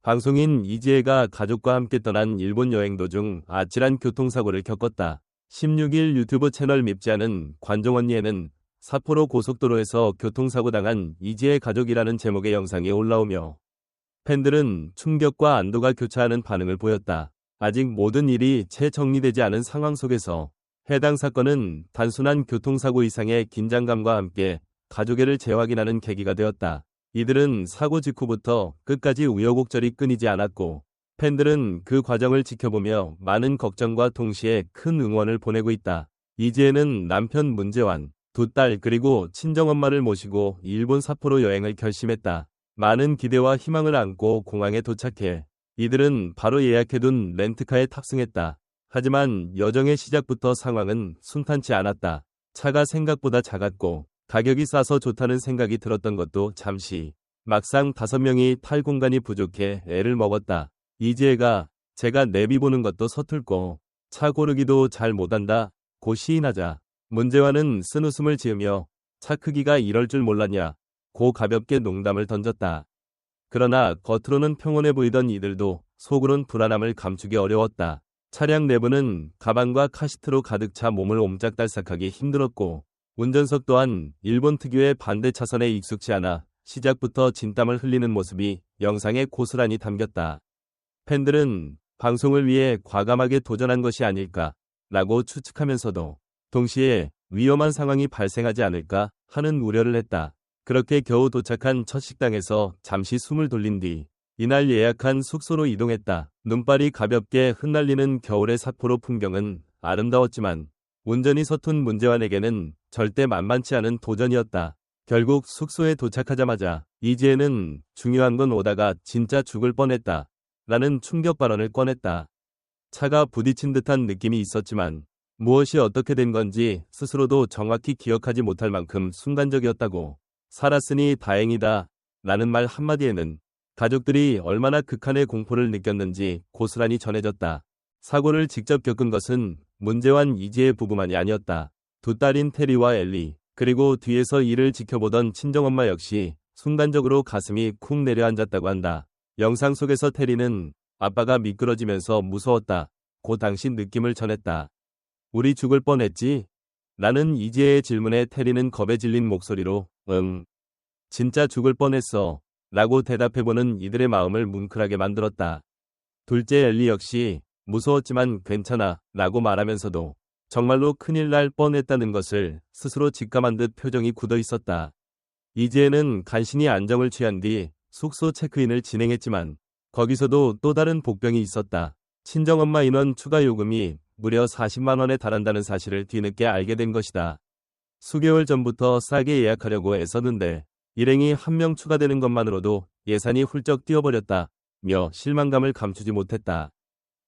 방송인 이지혜가 가족과 함께 떠난 일본 여행 도중 아찔한 교통사고를 겪었다. 16일 유튜브 채널 밉지않은 관종 언니에는 삿포로 고속도로에서 교통사고 당한 이지혜 가족이라는 제목의 영상이 올라오며 팬들은 충격과 안도가 교차하는 반응을 보였다. 아직 모든 일이 채 정리되지 않은 상황 속에서 해당 사건은 단순한 교통사고 이상의 긴장감과 함께 가족애를 재확인하는 계기가 되었다. 이들은 사고 직후부터 끝까지 우여곡절이 끊이지 않았고 팬들은 그 과정을 지켜보며 많은 걱정과 동시에 큰 응원을 보내고 있다. 이지혜는 남편 문재환, 두 딸 그리고 친정엄마를 모시고 일본 삿포로 여행을 결심했다. 많은 기대와 희망을 안고 공항에 도착해 이들은 바로 예약해둔 렌트카에 탑승했다. 하지만 여정의 시작부터 상황은 순탄치 않았다. 차가 생각보다 작았고 가격이 싸서 좋다는 생각이 들었던 것도 잠시. 막상 5명이 탈 공간이 부족해 애를 먹었다. 이지혜가 제가 내비 보는 것도 서툴고 차 고르기도 잘 못한다 고 시인하자 문재환은 쓴웃음을 지으며 차 크기가 이럴 줄 몰랐냐 고 가볍게 농담을 던졌다. 그러나 겉으로는 평온해 보이던 이들도 속으론 불안함을 감추기 어려웠다. 차량 내부는 가방과 카시트로 가득 차 몸을 옴짝달싹하기 힘들었고 운전석 또한 일본 특유의 반대 차선에 익숙치 않아 시작부터 진땀을 흘리는 모습이 영상에 고스란히 담겼다. 팬들은 방송을 위해 과감하게 도전한 것이 아닐까 라고 추측하면서도 동시에 위험한 상황이 발생하지 않을까 하는 우려를 했다. 그렇게 겨우 도착한 첫 식당에서 잠시 숨을 돌린 뒤 이날 예약한 숙소로 이동했다. 눈발이 가볍게 흩날리는 겨울의 삿포로 풍경은 아름다웠지만 운전이 서툰 문재환에게는 절대 만만치 않은 도전이었다. 결국 숙소에 도착하자마자 이지혜는 중요한 건 오다가 진짜 죽을 뻔했다 라는 충격 발언을 꺼냈다. 차가 부딪힌 듯한 느낌이 있었지만 무엇이 어떻게 된 건지 스스로도 정확히 기억하지 못할 만큼 순간적이었다고. 살았으니 다행이다 라는 말 한마디에는 가족들이 얼마나 극한의 공포를 느꼈는지 고스란히 전해졌다. 사고를 직접 겪은 것은 문재환 이지혜 부부만이 아니었다. 두 딸인 테리와 엘리 그리고 뒤에서 이를 지켜보던 친정엄마 역시 순간적으로 가슴이 쿵 내려앉았다고 한다. 영상 속에서 테리는 아빠가 미끄러지면서 무서웠다 고 당시 느낌을 전했다. 우리 죽을 뻔했지? 라는 이지혜의 질문에 테리는 겁에 질린 목소리로 진짜 죽을 뻔했어 라고 대답해보는 이들의 마음을 뭉클하게 만들었다. 둘째 엘리 역시 무서웠지만 괜찮아 라고 말하면서도 정말로 큰일 날 뻔했다는 것을 스스로 직감한 듯 표정이 굳어 있었다. 이지혜는 간신히 안정을 취한 뒤 숙소 체크인을 진행했지만 거기서도 또 다른 복병이 있었다. 친정엄마 인원 추가 요금이 무려 40만 원에 달한다는 사실을 뒤늦게 알게 된 것이다. 수개월 전부터 싸게 예약하려고 애썼는데 일행이 한 명 추가되는 것만으로도 예산이 훌쩍 뛰어버렸다며 실망감을 감추지 못했다.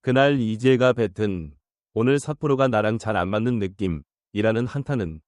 그날 이지혜가 뱉은 오늘 삿포로가 나랑 잘 안 맞는 느낌이라는 한탄은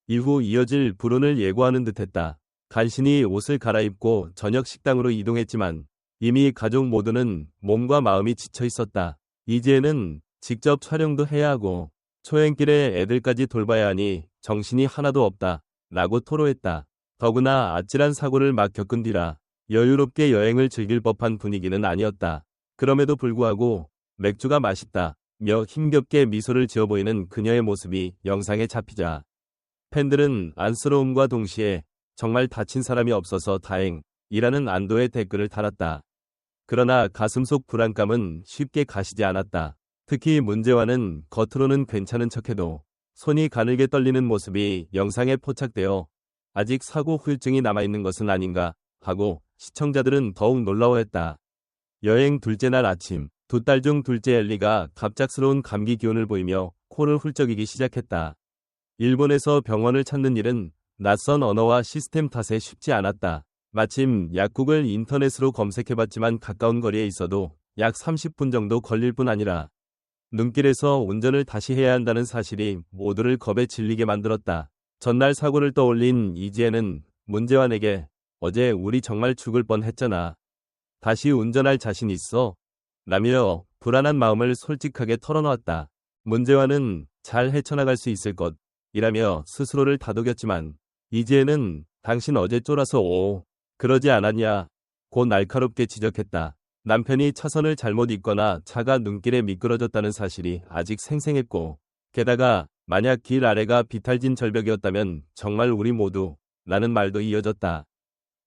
이후 이어질 불운을 예고하는 듯했다. 간신히 옷을 갈아입고 저녁 식당으로 이동했지만 이미 가족 모두는 몸과 마음이 지쳐 있었다. 이지혜는 직접 촬영도 해야 하고 초행길에 애들까지 돌봐야 하니 정신이 하나도 없다 라고 토로했다. 더구나 아찔한 사고를 막 겪은 뒤라 여유롭게 여행을 즐길 법한 분위기는 아니었다. 그럼에도 불구하고 맥주가 맛있다 며 힘겹게 미소를 지어 보이는 그녀의 모습이 영상에 잡히자 팬들은 안쓰러움과 동시에 정말 다친 사람이 없어서 다행이라는 안도의 댓글을 달았다. 그러나 가슴속 불안감은 쉽게 가시지 않았다. 특히 문재환은 겉으로는 괜찮은 척해도 손이 가늘게 떨리는 모습이 영상에 포착되어 아직 사고 후유증이 남아있는 것은 아닌가 하고 시청자들은 더욱 놀라워했다. 여행 둘째 날 아침 두 딸 중 둘째 엘리가 갑작스러운 감기 기운을 보이며 코를 훌쩍이기 시작했다. 일본에서 병원을 찾는 일은 낯선 언어와 시스템 탓에 쉽지 않았다. 마침 약국을 인터넷으로 검색해봤지만 가까운 거리에 있어도 약 30분 정도 걸릴 뿐 아니라 눈길에서 운전을 다시 해야 한다는 사실이 모두를 겁에 질리게 만들었다. 전날 사고를 떠올린 이지혜는 문재환에게 어제 우리 정말 죽을 뻔했잖아. 다시 운전할 자신 있어? 라며 불안한 마음을 솔직하게 털어놓았다. 문재환은 잘 헤쳐나갈 수 있을 것이라며 스스로를 다독였지만 이지혜는 당신 어제 쫄아서 그러지 않았냐 고 날카롭게 지적했다. 남편이 차선을 잘못 잇거나 차가 눈길에 미끄러졌다는 사실이 아직 생생했고, 게다가 만약 길 아래가 비탈진 절벽이었다면 정말 우리 모두 라는 말도 이어졌다.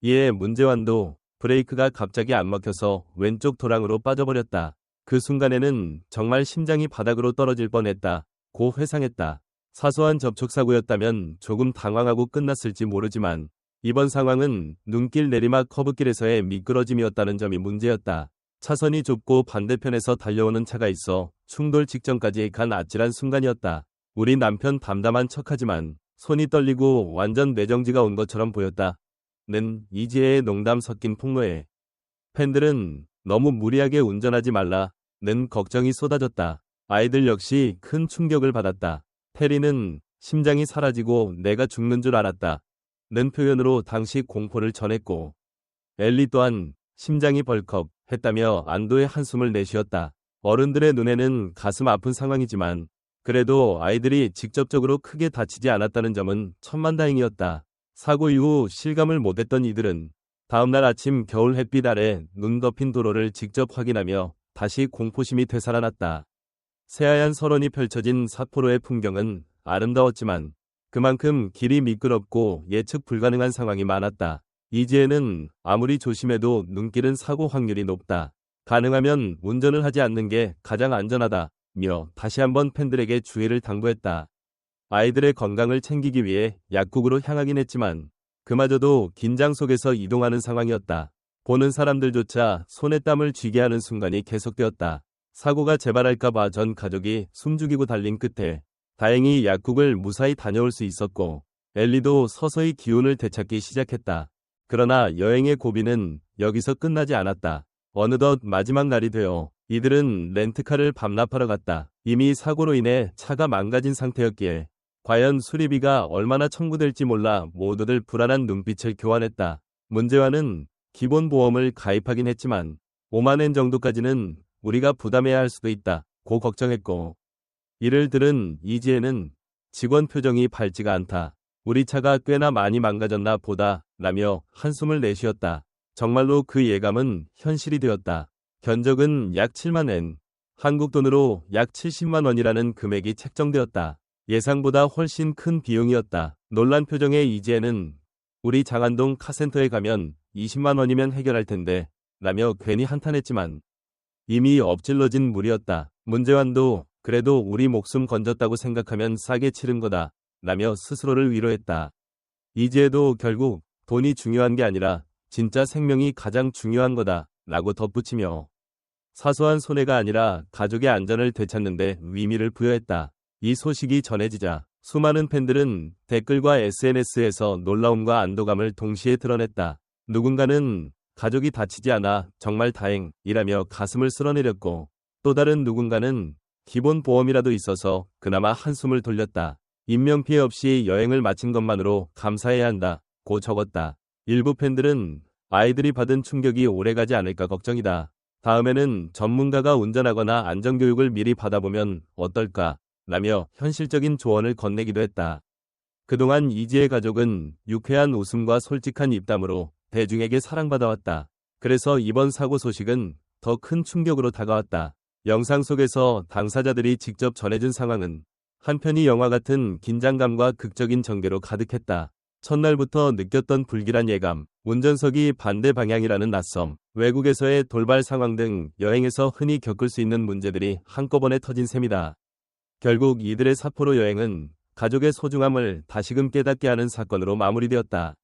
이에 문재환도 브레이크가 갑자기 안 먹혀서 왼쪽 도랑으로 빠져버렸다. 그 순간에는 정말 심장이 바닥으로 떨어질 뻔했다. 고 회상했다. 사소한 접촉사고였다면 조금 당황하고 끝났을지 모르지만 이번 상황은 눈길 내리막 커브길에서의 미끄러짐이었다는 점이 문제였다. 차선이 좁고 반대편에서 달려오는 차가 있어 충돌 직전까지 간 아찔한 순간이었다. 우리 남편 담담한 척하지만 손이 떨리고 완전 뇌정지가 온 것처럼 보였다. 는 이지혜의 농담 섞인 폭로에 팬들은 너무 무리하게 운전하지 말라는 걱정이 쏟아졌다. 아이들 역시 큰 충격을 받았다. 테리는 심장이 사라지고 내가 죽는 줄 알았다. 는 표현으로 당시 공포를 전했고, 엘리 또한 심장이 벌컥 했다며 안도의 한숨을 내쉬었다. 어른들의 눈에는 가슴 아픈 상황이지만 그래도 아이들이 직접적으로 크게 다치지 않았다는 점은 천만다행이었다. 사고 이후 실감을 못했던 이들은 다음날 아침 겨울 햇빛 아래 눈 덮인 도로를 직접 확인하며 다시 공포심이 되살아났다. 새하얀 설원이 펼쳐진 삿포로의 풍경은 아름다웠지만 그만큼 길이 미끄럽고 예측 불가능한 상황이 많았다. 이지혜는 아무리 조심해도 눈길은 사고 확률이 높다. 가능하면 운전을 하지 않는 게 가장 안전하다며 다시 한번 팬들에게 주의를 당부했다. 아이들의 건강을 챙기기 위해 약국으로 향하긴 했지만 그마저도 긴장 속에서 이동하는 상황이었다. 보는 사람들조차 손에 땀을 쥐게 하는 순간이 계속되었다. 사고가 재발할까봐 전 가족이 숨죽이고 달린 끝에 다행히 약국을 무사히 다녀올 수 있었고 엘리도 서서히 기운을 되찾기 시작했다. 그러나 여행의 고비는 여기서 끝나지 않았다. 어느덧 마지막 날이 되어 이들은 렌트카를 반납하러 갔다. 이미 사고로 인해 차가 망가진 상태였기에 과연 수리비가 얼마나 청구될지 몰라 모두들 불안한 눈빛을 교환했다. 문재환은 기본 보험을 가입하긴 했지만 5만 엔 정도까지는 우리가 부담해야 할 수도 있다. 고 걱정했고, 이를 들은 이지혜는 직원 표정이 밝지가 않다. 우리 차가 꽤나 많이 망가졌나 보다 라며 한숨을 내쉬었다. 정말로 그 예감은 현실이 되었다. 견적은 약 7만 엔, 한국 돈으로 약 70만 원이라는 금액이 책정되었다. 예상보다 훨씬 큰 비용이었다. 놀란 표정의 이지혜는 우리 장안동 카센터에 가면 20만 원이면 해결할 텐데 라며 괜히 한탄했지만 이미 엎질러진 물이었다. 문재환도 그래도 우리 목숨 건졌다고 생각하면 싸게 치른 거다 라며 스스로를 위로했다. 이지혜도 결국 돈이 중요한 게 아니라 진짜 생명이 가장 중요한 거다 라고 덧붙이며 사소한 손해가 아니라 가족의 안전을 되찾는데 의미를 부여했다. 이 소식이 전해지자 수많은 팬들은 댓글과 SNS에서 놀라움과 안도감을 동시에 드러냈다. 누군가는 가족이 다치지 않아 정말 다행이라며 가슴을 쓸어내렸고 또 다른 누군가는 기본 보험이라도 있어서 그나마 한숨을 돌렸다. 인명피해 없이 여행을 마친 것만으로 감사해야 한다고 적었다. 일부 팬들은 아이들이 받은 충격이 오래가지 않을까 걱정이다. 다음에는 전문가가 운전하거나 안전교육을 미리 받아보면 어떨까? 라며 현실적인 조언을 건네기도 했다. 그동안 이지혜 가족은 유쾌한 웃음과 솔직한 입담으로 대중에게 사랑받아왔다. 그래서 이번 사고 소식은 더 큰 충격으로 다가왔다. 영상 속에서 당사자들이 직접 전해준 상황은 한편이 영화 같은 긴장감과 극적인 전개로 가득했다. 첫날부터 느꼈던 불길한 예감, 운전석이 반대 방향이라는 낯섦, 외국에서의 돌발 상황 등 여행에서 흔히 겪을 수 있는 문제들이 한꺼번에 터진 셈이다. 결국 이들의 삿포로 여행은 가족의 소중함을 다시금 깨닫게 하는 사건으로 마무리되었다.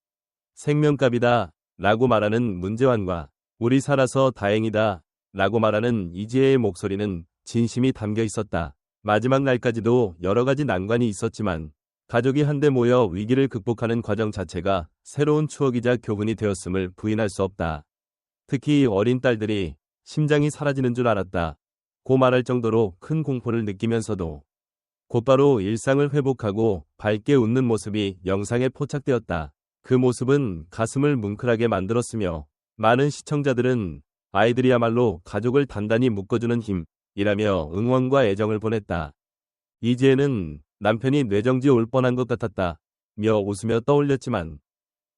생명값이다 라고 말하는 문재환과 우리 살아서 다행이다 라고 말하는 이지혜의 목소리는 진심이 담겨 있었다. 마지막 날까지도 여러 가지 난관이 있었지만 가족이 한데 모여 위기를 극복하는 과정 자체가 새로운 추억이자 교훈이 되었음을 부인할 수 없다. 특히 어린 딸들이 심장이 사라지는 줄 알았다 고 말할 정도로 큰 공포를 느끼면서도 곧바로 일상을 회복하고 밝게 웃는 모습이 영상에 포착되었다. 그 모습은 가슴을 뭉클하게 만들었으며 많은 시청자들은 아이들이야말로 가족을 단단히 묶어주는 힘이라며 응원과 애정을 보냈다. 이지혜는 남편이 뇌정지 올 뻔한 것 같았다며 웃으며 떠올렸지만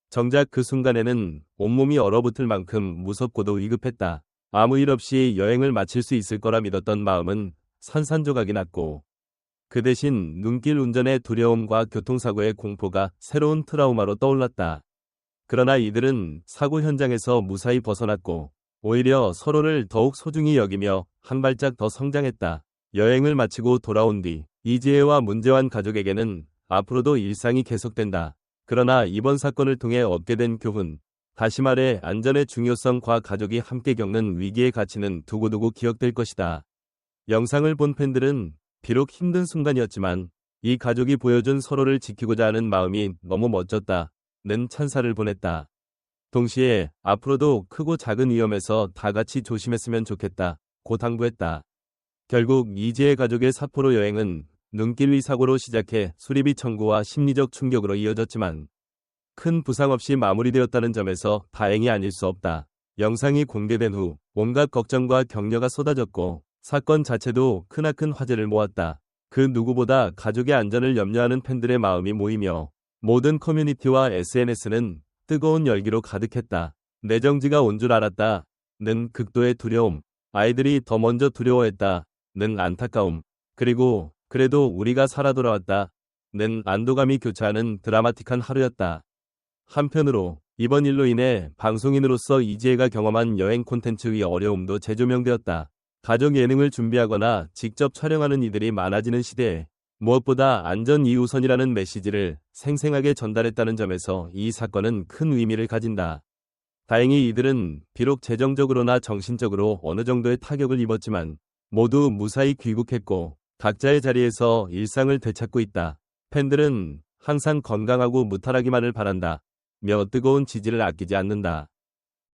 정작 그 순간에는 온몸이 얼어붙을 만큼 무섭고도 위급했다. 아무 일 없이 여행을 마칠 수 있을 거라 믿었던 마음은 산산조각이 났고 그 대신 눈길 운전의 두려움과 교통사고의 공포가 새로운 트라우마로 떠올랐다. 그러나 이들은 사고 현장에서 무사히 벗어났고 오히려 서로를 더욱 소중히 여기며 한 발짝 더 성장했다. 여행을 마치고 돌아온 뒤 이지혜와 문재환 가족에게는 앞으로도 일상이 계속된다. 그러나 이번 사건을 통해 얻게 된 교훈, 다시 말해 안전의 중요성과 가족이 함께 겪는 위기의 가치는 두고두고 기억될 것이다. 영상을 본 팬들은 비록 힘든 순간이었지만 이 가족이 보여준 서로를 지키고자 하는 마음이 너무 멋졌다는 찬사를 보냈다. 동시에 앞으로도 크고 작은 위험에서 다 같이 조심했으면 좋겠다고 당부했다. 결국 이지혜 가족의 삿포로 여행은 눈길 위 사고로 시작해 수리비 청구와 심리적 충격으로 이어졌지만 큰 부상 없이 마무리되었다는 점에서 다행이 아닐 수 없다. 영상이 공개된 후 온갖 걱정과 격려가 쏟아졌고 사건 자체도 크나큰 화제를 모았다. 그 누구보다 가족의 안전을 염려하는 팬들의 마음이 모이며 모든 커뮤니티와 SNS는 뜨거운 열기로 가득했다. 내 정지가 온 줄 알았다. 는 극도의 두려움. 아이들이 더 먼저 두려워했다. 는 안타까움. 그리고 그래도 우리가 살아 돌아왔다. 는 안도감이 교차하는 드라마틱한 하루였다. 한편으로 이번 일로 인해 방송인으로서 이지혜가 경험한 여행 콘텐츠의 어려움도 재조명되었다. 가족 예능을 준비하거나 직접 촬영하는 이들이 많아지는 시대에 무엇보다 안전이 우선이라는 메시지를 생생하게 전달했다는 점에서 이 사건은 큰 의미를 가진다. 다행히 이들은 비록 재정적으로나 정신적으로 어느 정도의 타격을 입었지만 모두 무사히 귀국했고 각자의 자리에서 일상을 되찾고 있다. 팬들은 항상 건강하고 무탈하기만을 바란다. 며 뜨거운 지지를 아끼지 않는다.